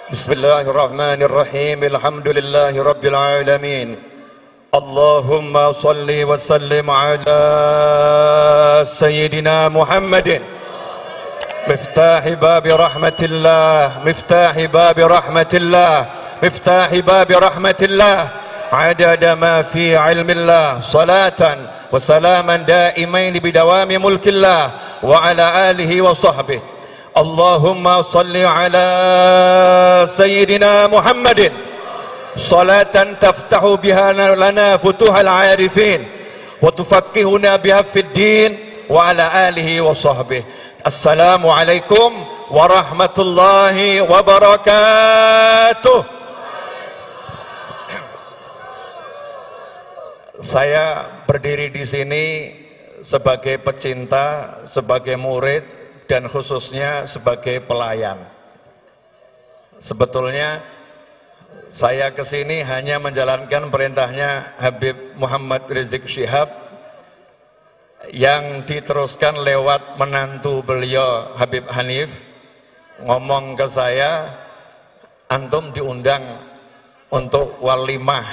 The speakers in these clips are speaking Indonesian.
Bismillahirrahmanirrahim. Alhamdulillahi rabbil alamin. Allahumma salli wa sallim ala sayyidina Muhammadin miftahi babi rahmatillah, miftahi babi rahmatillah, miftahi babi rahmatillah, adada ma fi ilmillah, salatan wa salaman daimain bidawami mulkillah wa ala alihi wa sahbihi. Allahumma salli ala sayyidina Muhammadin salatan taftahu biha lana futuhal arifin wa tufaqqihuna biha fid din wa ala alihi wa sahbihi. Assalamu alaikum warahmatullahi wabarakatuh. Saya berdiri di sini sebagai pecinta, sebagai murid, dan khususnya sebagai pelayan. Sebetulnya saya kesini hanya menjalankan perintahnya Habib Muhammad Rizik Syihab yang diteruskan lewat menantu beliau Habib Hanif. Ngomong ke saya, antum diundang untuk walimah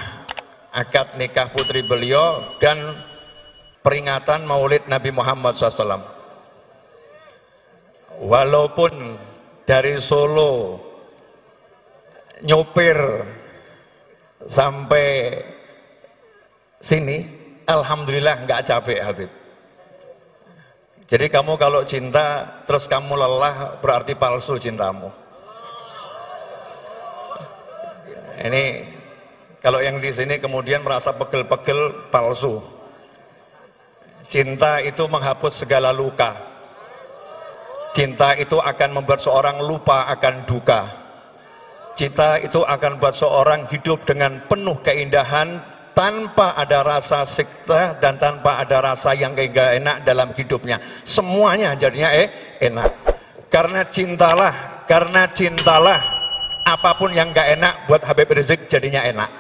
akad nikah putri beliau dan peringatan maulid Nabi Muhammad SAW. Walaupun dari Solo nyopir sampai sini, alhamdulillah nggak capek Habib. Jadi kamu kalau cinta terus kamu lelah, berarti palsu cintamu. Ini kalau yang di sini kemudian merasa pegel-pegel, palsu. Cinta itu menghapus segala luka. Cinta itu akan membuat seorang lupa akan duka. Cinta itu akan membuat seorang hidup dengan penuh keindahan tanpa ada rasa sikta dan tanpa ada rasa yang gak enak dalam hidupnya. Semuanya jadinya enak. Karena cintalah apapun yang gak enak buat Habib Rizik jadinya enak.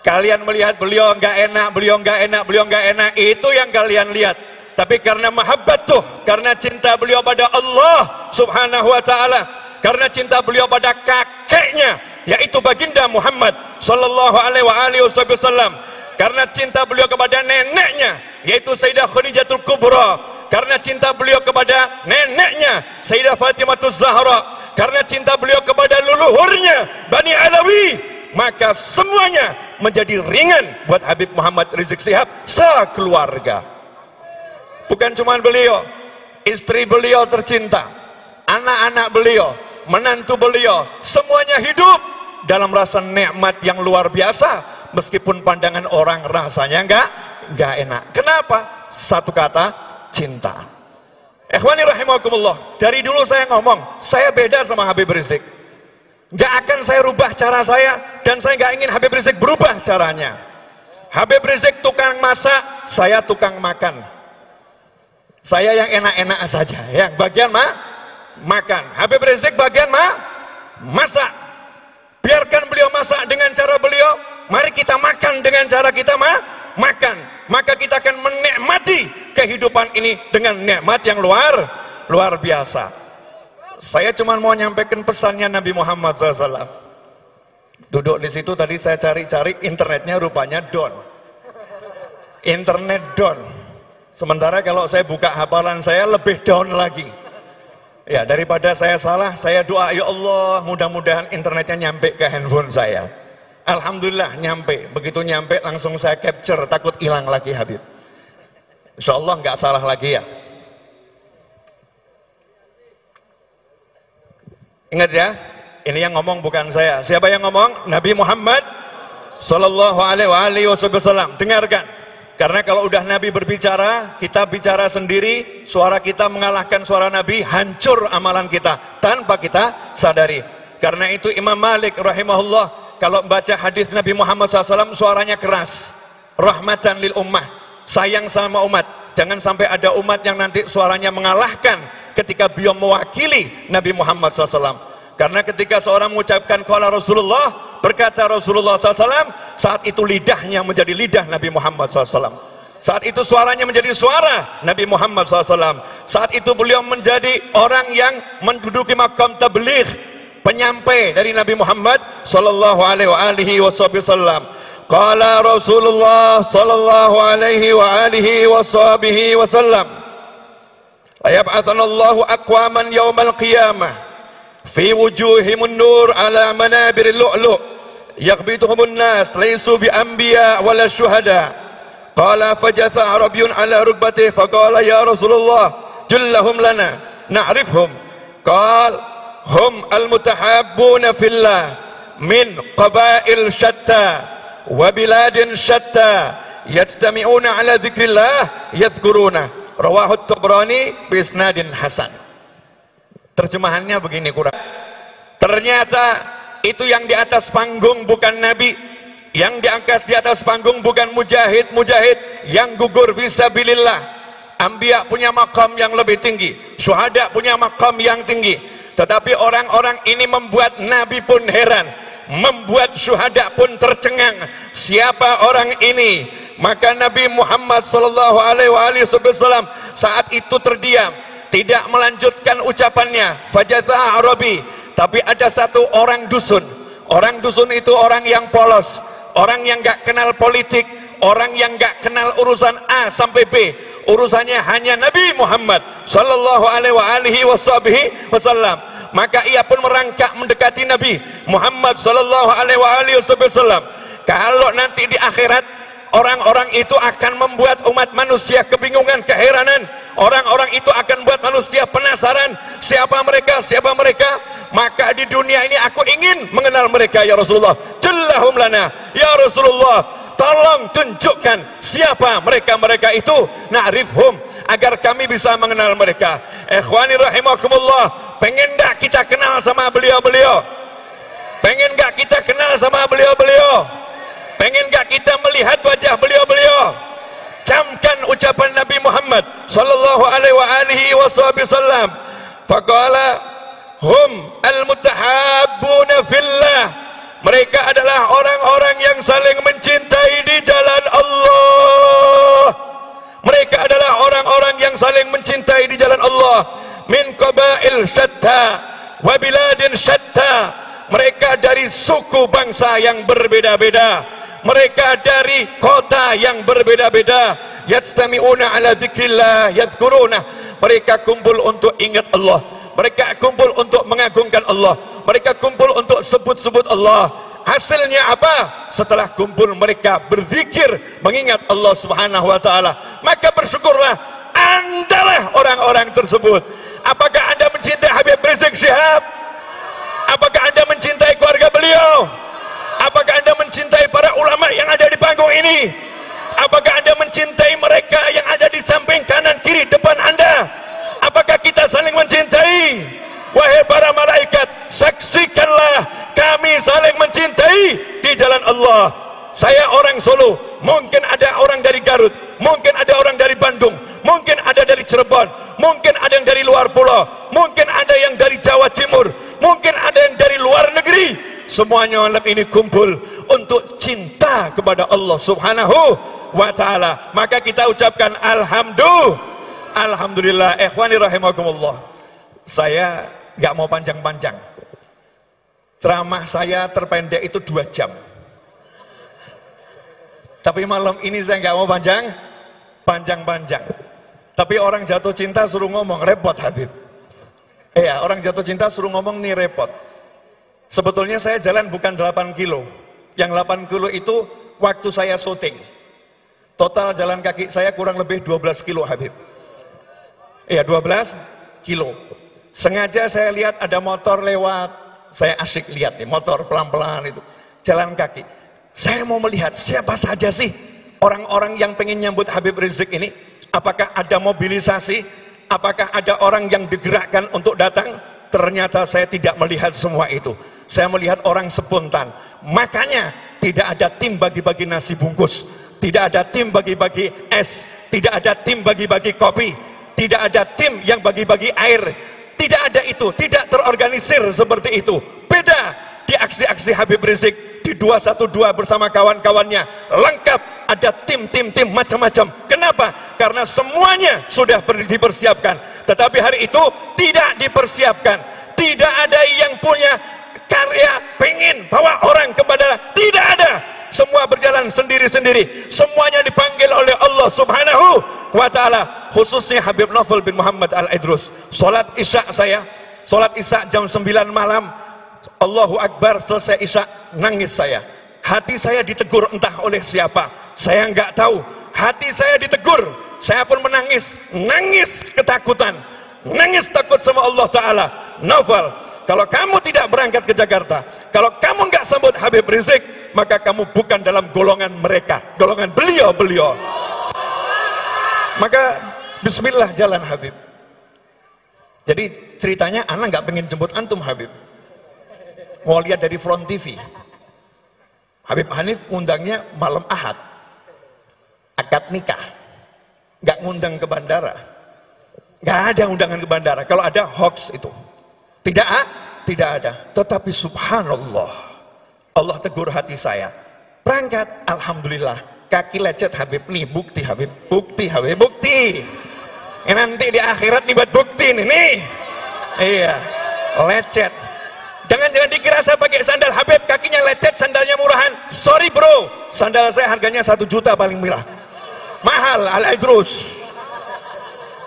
Kalian melihat beliau gak enak, beliau gak enak, beliau gak enak, itu yang kalian lihat. Tapi karena mahabbatuh, karena cinta beliau pada Allah subhanahu wa ta'ala, karena cinta beliau pada kakeknya, yaitu baginda Muhammad sallallahu alaihi wasallam, karena cinta beliau kepada neneknya, yaitu Sayyidah Khadijatul Kubra, karena cinta beliau kepada neneknya Sayyidah Fatimah Zahra, karena cinta beliau kepada leluhurnya Bani Alawi, maka semuanya menjadi ringan buat Habib Muhammad Rizik Syihab sekeluarga. Bukan cuma beliau, istri beliau tercinta, anak-anak beliau, menantu beliau, semuanya hidup dalam rasa nikmat yang luar biasa, meskipun pandangan orang rasanya enggak enak. Kenapa? Satu kata, cinta. Ikhwani rahimakumullah, dari dulu saya ngomong, saya beda sama Habib Rizik. Enggak akan saya rubah cara saya, dan saya enggak ingin Habib Rizik berubah caranya. Habib Rizik tukang masak, saya tukang makan. Saya yang enak-enak saja, yang bagian makan. Habib Rizik bagian masak. Biarkan beliau masak dengan cara beliau, mari kita makan dengan cara kita makan. Maka kita akan menikmati kehidupan ini dengan nikmat yang luar biasa. Saya cuma mau nyampaikan pesannya Nabi Muhammad SAW. Duduk di situ tadi saya cari-cari, internetnya rupanya down. Internet down. Sementara kalau saya buka hafalan saya lebih down lagi. Ya, daripada saya salah, saya doa, ya Allah, mudah-mudahan internetnya nyampe ke handphone saya. Alhamdulillah nyampe. Begitu nyampe langsung saya capture, takut hilang lagi Habib. Insya Allah nggak salah lagi ya. Ingat ya, ini yang ngomong bukan saya. Siapa yang ngomong? Nabi Muhammad sallallahu alaihi wasallam. Dengarkan. Karena kalau udah Nabi berbicara, kita bicara sendiri, suara kita mengalahkan suara Nabi, hancur amalan kita tanpa kita sadari. Karena itu Imam Malik rahimahullah kalau membaca hadis Nabi Muhammad SAW suaranya keras, rahmatan lil ummah, sayang sama umat. Jangan sampai ada umat yang nanti suaranya mengalahkan ketika beliau mewakili Nabi Muhammad SAW. Karena ketika seorang mengucapkan qala Rasulullah, berkata Rasulullah SAW, saat itu lidahnya menjadi lidah Nabi Muhammad SAW. Saat itu suaranya menjadi suara Nabi Muhammad SAW. Saat itu beliau menjadi orang yang menduduki makam tabligh, penyampai dari Nabi Muhammad sallallahu alaihi wasallam. Qala Rasulullah sallallahu alaihi wasallam, la yab'atsanallahu aqwaman yaumal qiyamah fi wujuhimun nur ala manabiril lu'lu' yaghbituhumun nas laysu bi anbiya wala syuhada. Qala fajatha arabiyyun ala rukbatihi faqala ya Rasulullah jullahum lana na'rifhum. Qala hum al-mutahabbuna fillah min qabail syatta wa biladin syatta yajtami'una ala dzikrillah yadhkuruna. Rawahu Tabrani bi isnadin hasan. Terjemahannya begini kurang. Ternyata itu yang di atas panggung bukan nabi, yang diangkat di atas panggung bukan mujahid yang gugur fisabilillah. Anbiya punya makam yang lebih tinggi, syuhada punya makam yang tinggi. Tetapi orang-orang ini membuat nabi pun heran, membuat syuhada pun tercengang. Siapa orang ini? Maka Nabi Muhammad sallallahu alaihi wasallam saat itu terdiam, tidak melanjutkan ucapannya. Fajatha Arabi, tapi ada satu orang dusun. Orang dusun itu orang yang polos, orang yang gak kenal politik, orang yang gak kenal urusan A sampai B. Urusannya hanya Nabi Muhammad sallallahu alaihi wasallam. Maka ia pun merangkak mendekati Nabi Muhammad sallallahu alaihi wasallam. Kalau nanti di akhirat orang-orang itu akan membuat umat manusia kebingungan, keheranan. Orang-orang itu akan membuat manusia penasaran, siapa mereka, siapa mereka. Maka di dunia ini aku ingin mengenal mereka ya Rasulullah. Jallahum lana ya Rasulullah, tolong tunjukkan siapa mereka-mereka itu, na'rifhum, agar kami bisa mengenal mereka. Ikhwani rahimakumullah, pengen gak kita kenal sama beliau-beliau? Pengen gak kita kenal sama beliau-beliau? Pengen gak kita melihat wajah beliau-beliau? Camkan ucapan Nabi Muhammad sallallahu alaihi wasallam. Faqala hum al-mutahabbuna fillah. Mereka adalah orang-orang yang saling mencintai di jalan Allah. Mereka adalah orang-orang yang saling mencintai di jalan Allah. Min qabail syatta wa biladin syatta. Mereka dari suku bangsa yang berbeda-beda, mereka dari kota yang berbeda-beda. Yajtami'una ala dzikrillah yadhkuruna. Mereka kumpul untuk ingat Allah, mereka kumpul untuk mengagungkan Allah, mereka kumpul untuk sebut-sebut Allah. Hasilnya apa? Setelah kumpul mereka berzikir, mengingat Allah subhanahu wa ta'ala. Maka bersyukurlah andalah orang-orang tersebut. Apakah anda mencintai Habib Rizik Syihab? Apakah anda mencintai keluarga beliau? Apakah anda mencintai para ulama yang ada di panggung ini? Apakah anda mencintai mereka yang ada di samping, kanan, kiri, depan anda? Apakah kita saling mencintai? Wahai para malaikat, saksikanlah kami saling mencintai di jalan Allah. Saya orang Solo, mungkin ada orang dari Garut, mungkin ada orang dari Bandung, mungkin ada dari Cirebon, mungkin ada yang dari luar pulau, mungkin ada yang dari Jawa Timur, mungkin ada yang dari luar negeri. Semuanya malam ini kumpul untuk cinta kepada Allah subhanahu wa ta'ala. Maka kita ucapkan alhamdulillah. Ikhwani rahimakumullah, saya gak mau panjang-panjang. Ceramah saya terpendek itu 2 jam. Tapi malam ini saya gak mau panjang-panjang. Tapi orang jatuh cinta suruh ngomong, repot Habib. Iya, orang jatuh cinta suruh ngomong nih repot. Sebetulnya saya jalan bukan 8 kilo. Yang 8 kilo itu waktu saya syuting. Total jalan kaki saya kurang lebih 12 kilo Habib. Iya, 12 kilo. Sengaja saya lihat ada motor lewat, saya asyik lihat nih motor pelan-pelan itu, jalan kaki. Saya mau melihat siapa saja sih orang-orang yang pengen nyambut Habib Rizik ini. Apakah ada mobilisasi? Apakah ada orang yang digerakkan untuk datang? Ternyata saya tidak melihat semua itu. Saya melihat orang spontan. Makanya tidak ada tim bagi-bagi nasi bungkus, tidak ada tim bagi-bagi es, tidak ada tim bagi-bagi kopi, tidak ada tim yang bagi-bagi air. Tidak ada itu, tidak terorganisir seperti itu. Beda di aksi-aksi Habib Rizik di 212 bersama kawan-kawannya, lengkap, ada tim macam-macam. Kenapa? Karena semuanya sudah dipersiapkan. Tetapi hari itu tidak dipersiapkan, Tidak ada yang punya karya pengen bawa orang kepada, tidak ada. Semua berjalan sendiri-sendiri. Semuanya dipanggil oleh Allah Subhanahu wa ta'ala. Khususnya Habib Novel bin Muhammad Al-Idrus. Salat Isya saya, salat Isya jam 9 malam, Allahu Akbar, selesai Isya, nangis saya. Hati saya ditegur entah oleh siapa, saya nggak tahu. Hati saya ditegur, saya pun menangis. Nangis ketakutan, nangis takut sama Allah Ta'ala. Novel, kalau kamu tidak berangkat ke Jakarta, kalau kamu nggak sambut Habib Rizik, maka kamu bukan dalam golongan mereka, golongan beliau-beliau. Maka bismillah jalan Habib. Jadi ceritanya anak nggak pengen jemput antum Habib, mau lihat dari Front TV. Habib Hanif ngundangnya malam Ahad, akad nikah, nggak ngundang ke bandara, nggak ada undangan ke bandara. Kalau ada hoax itu, tidak ada. Tetapi subhanallah, Allah tegur hati saya. Berangkat, alhamdulillah, kaki lecet Habib nih, bukti Habib, bukti Habib, bukti. Nanti di akhirat nih buat bukti nih. Iya, lecet. Jangan dikira saya pakai sandal Habib, kakinya lecet, sandalnya murahan. Sorry bro, sandal saya harganya 1 juta paling murah. Mahal, Al-Idrus.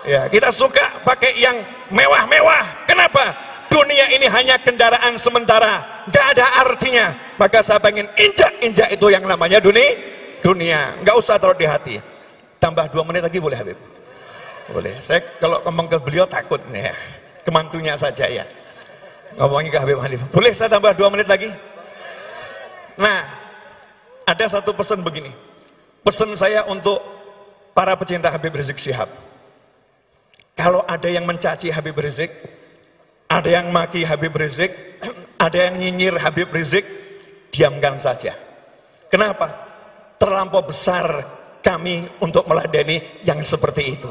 Ya, kita suka pakai yang mewah-mewah. Kenapa? Dunia ini hanya kendaraan sementara, gak ada artinya. Maka saya pengen injak itu yang namanya dunia. Gak usah taruh di hati. Tambah 2 menit lagi boleh Habib? Boleh. Saya kalau ngomong ke beliau takut nih ya, kemantunya saja ya. Ngomongin ke Habib Hanif. Boleh saya tambah 2 menit lagi? Nah, ada satu pesan begini. Pesan saya untuk para pecinta Habib Rizik Syihab. Kalau ada yang mencaci Habib Rizik, ada yang maki Habib Rizik, ada yang nyinyir Habib Rizik, diamkan saja. Kenapa? Terlampau besar kami untuk meladeni yang seperti itu.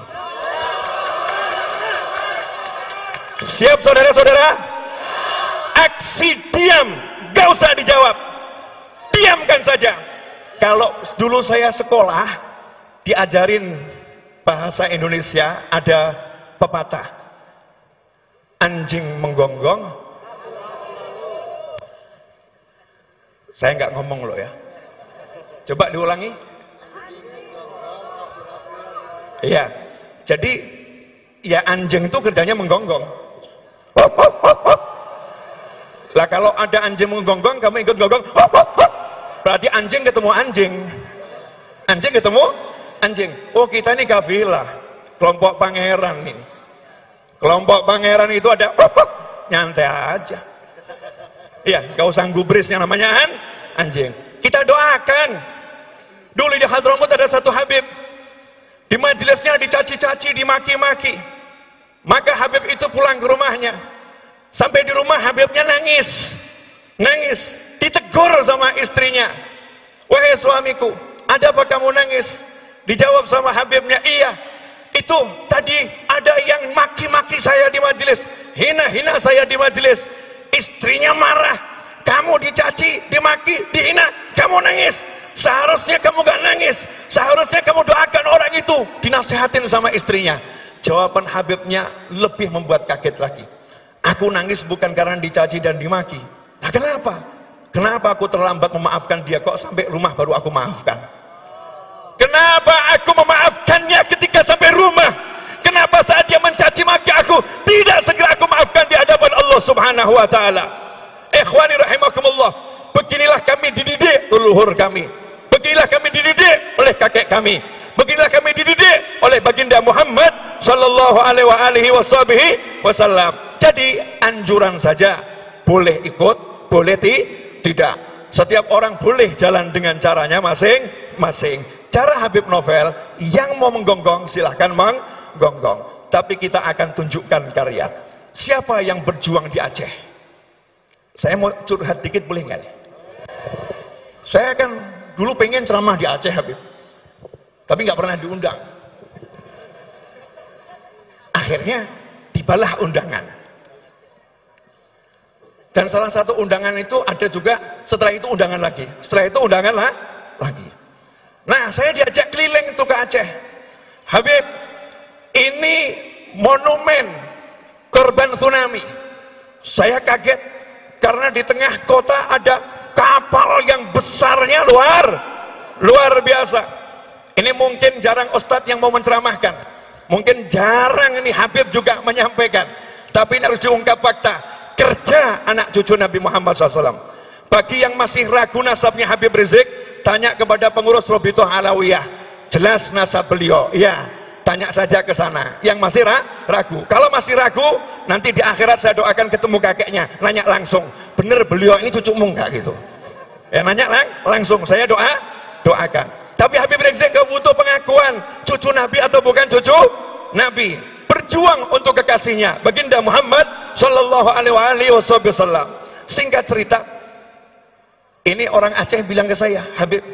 Siap saudara-saudara? Aksi diam, gak usah dijawab, diamkan saja. Kalau dulu saya sekolah diajarin bahasa Indonesia, ada pepatah, anjing menggonggong, saya nggak ngomong loh ya, coba diulangi. Iya, jadi ya anjing itu kerjanya menggonggong. Lah kalau ada anjing menggonggong, kamu ikut gonggong, berarti anjing ketemu anjing, anjing ketemu anjing. Oh kita ini kafilah, kelompok pangeran ini. Kelompok pangeran itu ada nyantai aja. Iya, gak usah gubris yang namanya anjing. Kita doakan. Dulu di Hadramut ada satu Habib, di majelisnya dicaci-caci, dimaki-maki. Maka Habib itu pulang ke rumahnya. Sampai di rumah Habibnya nangis, ditegur sama istrinya. Wahai suamiku, ada apa kamu nangis? Dijawab sama Habibnya, iya, itu tadi ada yang maki-maki saya di majelis, hina-hina saya di majelis. Istrinya marah, kamu dicaci, dimaki, dihina, kamu nangis. Seharusnya kamu gak nangis, seharusnya kamu doakan orang itu. Dinasihatin sama istrinya. Jawaban Habibnya lebih membuat kaget lagi. Aku nangis bukan karena dicaci dan dimaki. Nah kenapa? Kenapa aku terlambat memaafkan dia, kok sampai rumah baru aku maafkan? Kenapa aku memaafkannya ketika sampai rumah? Kenapa saat dia mencaci maki aku, tidak segera aku maafkan di hadapan Allah Subhanahu wa ta'ala? Ikhwani rahimakumullah, beginilah kami dididik leluhur kami. Beginilah kami dididik oleh kakek kami. Beginilah kami dididik oleh baginda Muhammad sallallahu alaihi wasallam. Jadi anjuran saja, boleh ikut, boleh tidak. Setiap orang boleh jalan dengan caranya masing-masing. Cara Habib Novel, yang mau menggonggong silahkan menggonggong. Tapi kita akan tunjukkan karya. Siapa yang berjuang di Aceh? Saya mau curhat dikit boleh nggak nih? Saya kan dulu pengen ceramah di Aceh Habib, tapi nggak pernah diundang. Akhirnya tibalah undangan. Dan salah satu undangan itu ada juga, setelah itu undangan lagi, setelah itu undangan lagi. Nah saya diajak keliling itu ke Aceh. Habib, ini monumen korban tsunami. Saya kaget karena di tengah kota ada kapal yang besarnya luar biasa. Ini mungkin jarang ustadz yang mau menceramahkan, mungkin jarang ini Habib juga menyampaikan, tapi ini harus diungkap fakta. Kerja anak cucu Nabi Muhammad SAW. Bagi yang masih ragu nasabnya Habib Rizik, tanya kepada pengurus Robitoh Alawiyah, jelas nasab beliau. Ya, tanya saja ke sana. Yang masih ragu, kalau masih ragu, nanti di akhirat saya doakan ketemu kakeknya, nanya langsung, bener beliau ini cucumu enggak gitu ya, nanya langsung, saya doakan. Tapi Habib Rizik gak butuh pengakuan cucu Nabi atau bukan cucu Nabi. Berjuang untuk kekasihnya baginda Muhammad Sallallahu Alaihi Wasallam. Singkat cerita, ini orang Aceh bilang ke saya, Habib,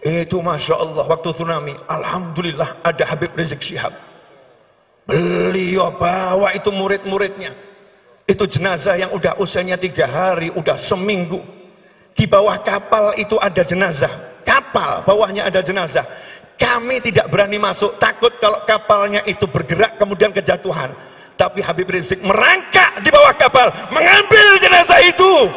itu Masya Allah waktu tsunami, Alhamdulillah ada Habib Rizik Syihab. Beliau bawa itu murid-muridnya. Itu jenazah yang udah usianya 3 hari, udah seminggu. Di bawah kapal itu ada jenazah. Kapal bawahnya ada jenazah. Kami tidak berani masuk, takut kalau kapalnya itu bergerak kemudian kejatuhan. Tapi Habib Rizik merangkak di bawah kapal, mengambil jenazah itu,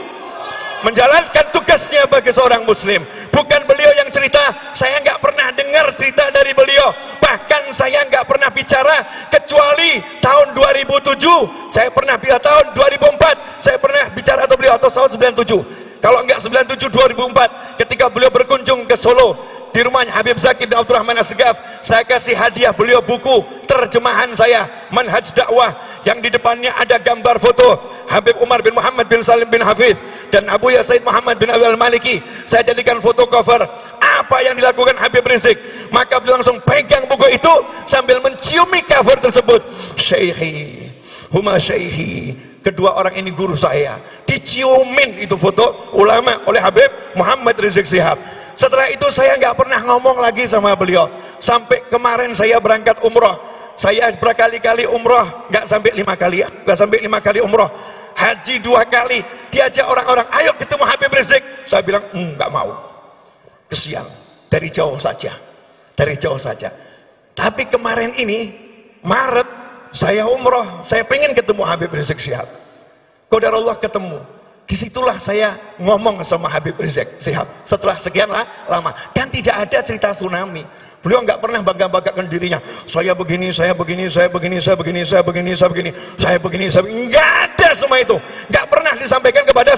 menjalankan tugasnya bagi seorang muslim. Bukan beliau yang cerita, saya nggak pernah dengar cerita dari beliau. Bahkan saya nggak pernah bicara kecuali tahun 2007. Saya pernah bicara tahun 2004. Saya pernah bicara atau beliau atau tahun 97. Kalau enggak 97 2004 ketika beliau berkunjung ke Solo di rumahnya Habib Zaki bin Abdurrahman Assegaf, saya kasih hadiah beliau buku terjemahan saya Manhaj Dakwah yang di depannya ada gambar foto Habib Umar bin Muhammad bin Salim bin Hafidh dan Abu Ya Said Muhammad bin Abi Al-Maliki. Saya jadikan foto cover apa yang dilakukan Habib Rizik. Maka beliau langsung pegang buku itu sambil menciumi cover tersebut. Syekhi, huma syekhi, kedua orang ini guru saya. Diciumin itu foto ulama oleh Habib Muhammad Rizik Syihab. Setelah itu saya nggak pernah ngomong lagi sama beliau. Sampai kemarin saya berangkat umroh, saya berkali-kali umroh, nggak sampai 5 kali ya, nggak sampai 5 kali umroh. Haji 2 kali, diajak orang-orang, ayo ketemu Habib Rizik. Saya bilang nggak mau, kesian, dari jauh saja, dari jauh saja. Tapi kemarin ini Maret saya umroh, saya pengen ketemu Habib Rizik Syihab. Qadarullah ketemu. Disitulah saya ngomong sama Habib Rizik Syihab setelah sekian lama. Dan tidak ada cerita tsunami. Beliau nggak pernah bangga-banggakan dirinya. Saya begini, saya begini, saya begini, saya begini, saya begini, saya begini, saya begini, saya begini. Nggak ada semua itu. Nggak pernah disampaikan kepada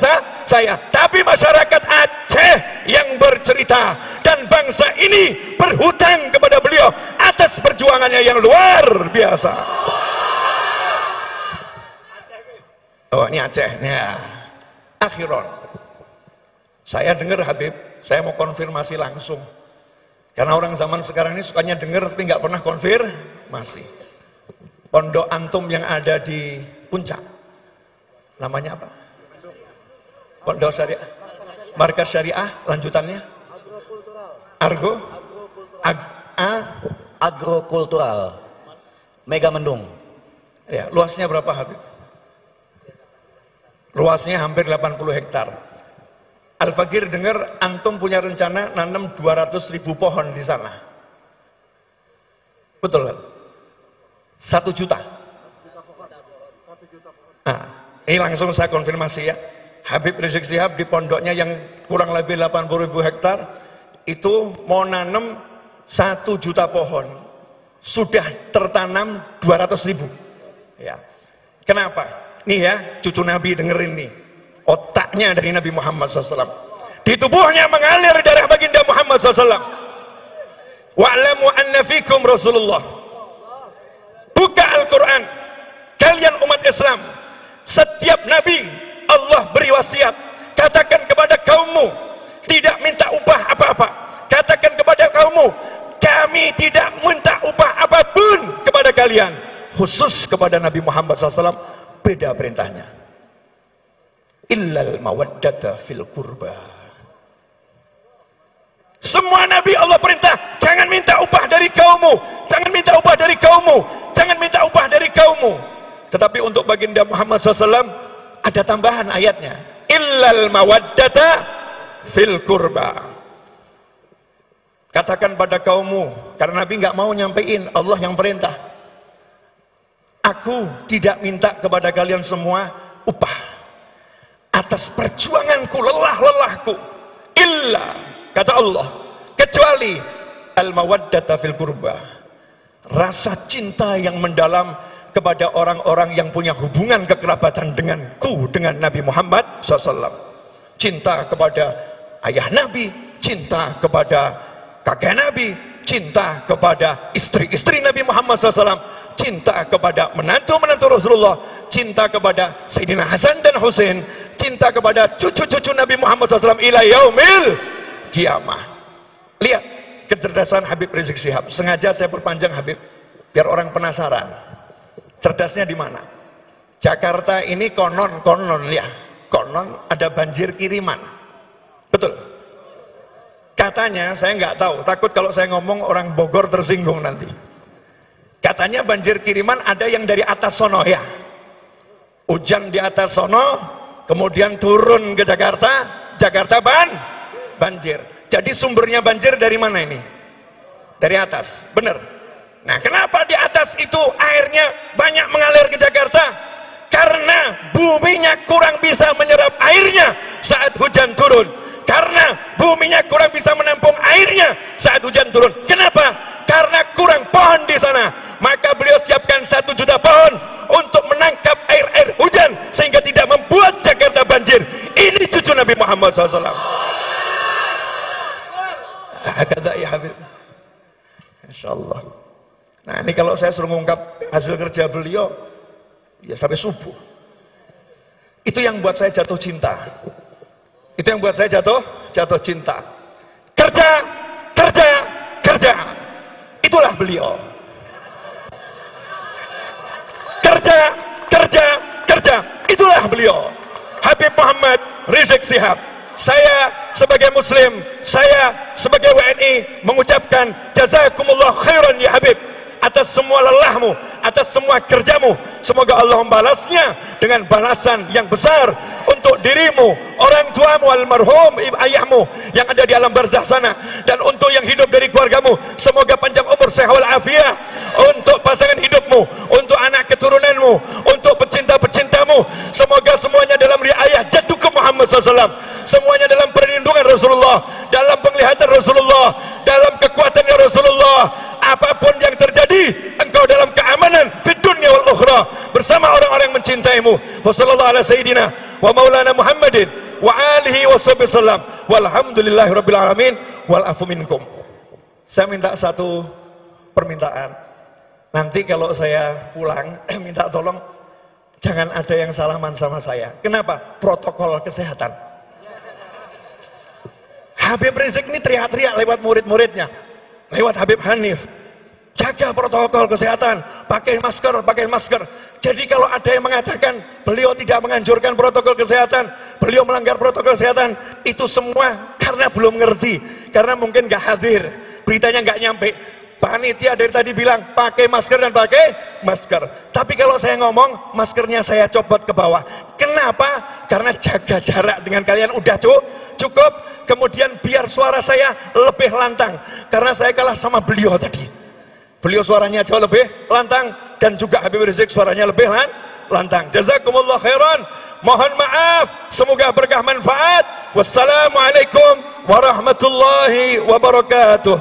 saya. Tapi masyarakat Aceh yang bercerita dan bangsa ini berhutang kepada beliau atas perjuangannya yang luar biasa. Oh, ini Aceh. Ya. Akhiron. Saya dengar Habib, saya mau konfirmasi langsung. Karena orang zaman sekarang ini sukanya dengar tapi nggak pernah konfirmasi. Pondok antum yang ada di Puncak, namanya apa? Pondok Syariah, Markas Syariah, lanjutannya? Agrokultural, Mega Mendung. Ya, luasnya berapa Habib? Luasnya hampir 80 hektar. Al-Fakir dengar antum punya rencana nanam 200.000 pohon di sana. Betul kan? 1 juta. Nah, ini langsung saya konfirmasi ya. Habib Rizik Syihab di pondoknya yang kurang lebih 80.000 hektar itu mau nanam 1 juta pohon. Sudah tertanam 200.000. Ya. Kenapa? Nih ya, cucu Nabi dengerin nih. Otaknya dari Nabi Muhammad SAW. Di tubuhnya mengalir darah baginda Muhammad SAW. Wa'lamu anna fikum Rasulullah. Buka Al-Quran. Kalian umat Islam, setiap Nabi Allah beri wasiat. Katakan kepada kaummu, tidak minta upah apa-apa. Katakan kepada kaummu, kami tidak minta upah apapun kepada kalian. Khusus kepada Nabi Muhammad SAW, beda perintahnya. Illal mawaddata fil qurba. Semua Nabi Allah perintah, jangan minta upah dari kaummu, jangan minta upah dari kaummu, jangan minta upah dari kaummu. Tetapi untuk baginda Muhammad SAW ada tambahan ayatnya, illal mawaddata fil qurba. Katakan pada kaummu, karena Nabi nggak mau nyampein, Allah yang perintah. Aku tidak minta kepada kalian semua upah. atas perjuanganku, lelah-lelahku, illa, kata Allah, kecuali al-mawaddata fil qurba, rasa cinta yang mendalam kepada orang-orang yang punya hubungan kekerabatan denganku, dengan Nabi Muhammad SAW. Cinta kepada ayah Nabi, cinta kepada kakek Nabi, cinta kepada istri-istri Nabi Muhammad SAW, cinta kepada menantu-menantu Rasulullah, cinta kepada Sayyidina Hasan dan Husain, cinta kepada cucu-cucu Nabi Muhammad SAW ila yaumil kiamah. Lihat kecerdasan Habib Rizik Syihab. Sengaja saya perpanjang Habib, biar orang penasaran. Cerdasnya di mana? Jakarta ini konon ya, konon ada banjir kiriman. Betul? Katanya, saya nggak tahu, takut kalau saya ngomong orang Bogor tersinggung nanti. Katanya banjir kiriman ada yang dari atas sono ya. Hujan di atas sono, kemudian turun ke Jakarta, Jakarta banjir. Jadi sumbernya banjir dari mana ini? Dari atas, bener. Nah, kenapa di atas itu airnya banyak mengalir ke Jakarta? Karena buminya kurang bisa menyerap airnya saat hujan turun. Karena buminya kurang bisa menampung airnya saat hujan turun. Kenapa? Karena kurang pohon di sana. Maka beliau siapkan 1 juta pohon untuk menangkap air hujan sehingga tidak membuat Jakarta banjir. Ini cucu Nabi Muhammad SAW. Kata ya Habib, Masya Allah. Nah, ini kalau saya suruh mengungkap hasil kerja beliau, ya sampai subuh. Itu yang buat saya jatuh cinta. Itu yang buat saya jatuh cinta. Kerja. Itulah beliau. Kerja. Itulah beliau. Habib Muhammad Rizik Syihab. Saya sebagai muslim, saya sebagai WNI mengucapkan jazakumullah khairan ya Habib, atas semua lelahmu, atas semua kerjamu. Semoga Allah membalasnya dengan balasan yang besar untuk dirimu, orang tuamu almarhum ayahmu yang ada di alam barzah sana, dan untuk yang hidup dari keluargamu. Semoga panjang umur, sehat walafiat untuk pasangan hidupmu, untuk anak keturunanmu, untuk pecinta-pecintamu. Semoga semuanya dalam riayah jaddukum Muhammad SAW, semuanya dalam perlindungan Rasulullah, dalam penglihatan Rasulullah, dalam kekuatannya Rasulullah. Apapun yang terjadi, engkau dalam keamanan fid dunya wal ukhra bersama orang-orang yang mencintaimu. Wassallallahu ala sayyidina wa maulana Muhammadin wa alihi wasallam walhamdulillahi rabbil alamin wal afu minkum. Saya minta satu permintaan. Nanti kalau saya pulang minta tolong jangan ada yang salaman sama saya. Kenapa? Protokol kesehatan. Habib Rizik ini teriak-teriak lewat murid-muridnya, lewat Habib Hanif, jaga protokol kesehatan, pakai masker. Jadi kalau ada yang mengatakan beliau tidak menganjurkan protokol kesehatan, beliau melanggar protokol kesehatan, itu semua karena belum ngerti, karena mungkin gak hadir, beritanya gak nyampe. Panitia dari tadi bilang pakai masker dan pakai masker, tapi kalau saya ngomong maskernya saya copot ke bawah. Kenapa? Karena jaga jarak dengan kalian udah cukup. Kemudian biar suara saya lebih lantang, karena saya kalah sama beliau tadi. Beliau suaranya jauh lebih lantang, dan juga Habib Rizik suaranya lebih lantang. Jazakumullah khairan. Mohon maaf, semoga berkah manfaat. Wassalamualaikum warahmatullahi wabarakatuh.